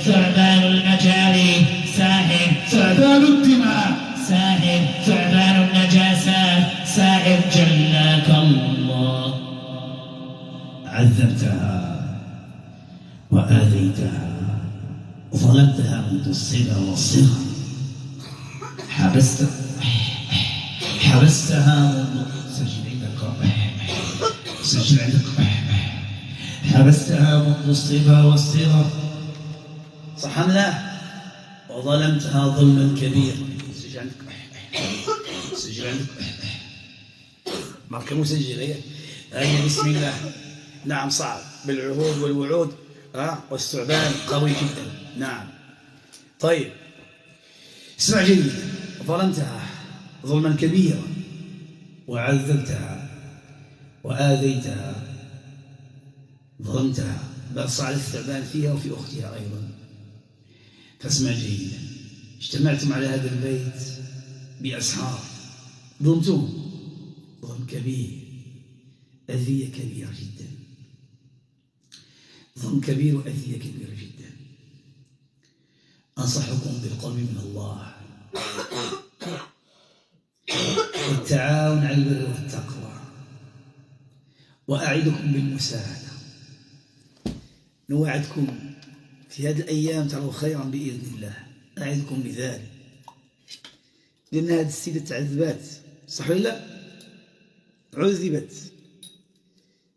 ثعبان المجاري ساحر ثعبان الدماء ساحر ثعبان النجاسات ساحر جلاك الله. عذبتها وآذيتها ظلمتها منذ الصغر والصغر، حبستها منذ سجل عندك حبستها منذ الصبا والصغر، صح أم لا؟ وظلمتها ظلما كبيرا. سجل عندك ماركة مسجلة هي بسم الله. نعم صعب بالعهود والوعود والثعبان قوي جدا. نعم طيب اسمع جيدا. ظلمتها ظلما كبيرا وعذبتها وآذيتها، ظلمتها بل صعد الثعبان فيها وفي أختها أيضا. فاسمع جيدا. اجتمعتم على هذا البيت بأسحار، ظلمتم ظلم كبير، أذية كبيرة جدا، ظلم كبير وأذية كبيرة جدا. أنصحكم بالقرب من الله والتعاون على البر والتقوى، وأعدكم بالمساعدة. نوعدكم في هذه الأيام تروا خيرا بإذن الله، أعدكم بذلك، لأن هذه السيدة تعذبات، صح ولا لا؟ عذبت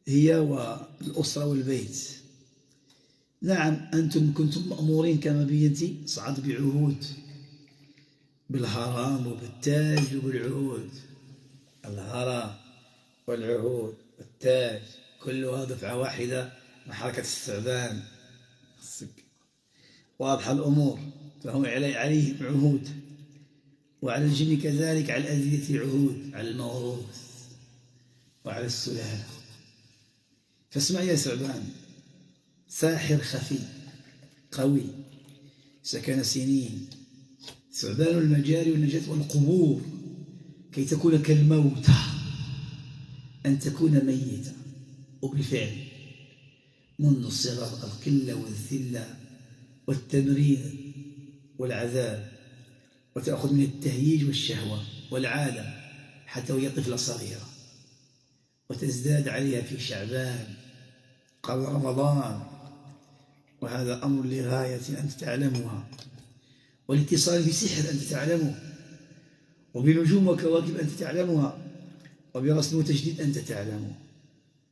هي والأسرة والبيت. نعم أنتم كنتم مأمورين كما بينتي صعد بعهود بالهرم وبالتاج وبالعهود، الهرم والعهود والتاج كلها دفعة واحدة مع حركة الثعبان. واضحة الأمور. فهم عليهم عهود، وعلى الجن كذلك، على الأذية عهود، على الموروث وعلى السلالة. فاسمع يا ثعبان، ساحر خفي قوي سكن سنين، ثعبان المجاري والنجاة والقبور، كي تكون كالموتى، أن تكون ميتا. وبالفعل منذ الصغر القلة والذلة والتمرين والعذاب، وتأخذ من التهييج والشهوة والعادة حتى وهي طفلة صغيرة، وتزداد عليها في شعبان قبل رمضان. وهذا أمر لغاية أنت تعلمها، والاتصال بسحر أنت تعلمه، وبنجوم وكواكب أنت تعلمها، وبرسم وتجديد أنت تعلمه،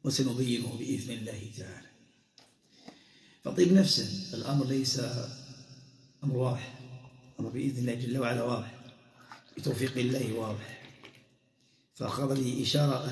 وسنبينه بإذن الله تعالى. فطيب نفسا، الأمر ليس أمر واضح، أمر بإذن الله جل وعلا واضح، بتوفيق الله واضح. فأخذ لي إشارة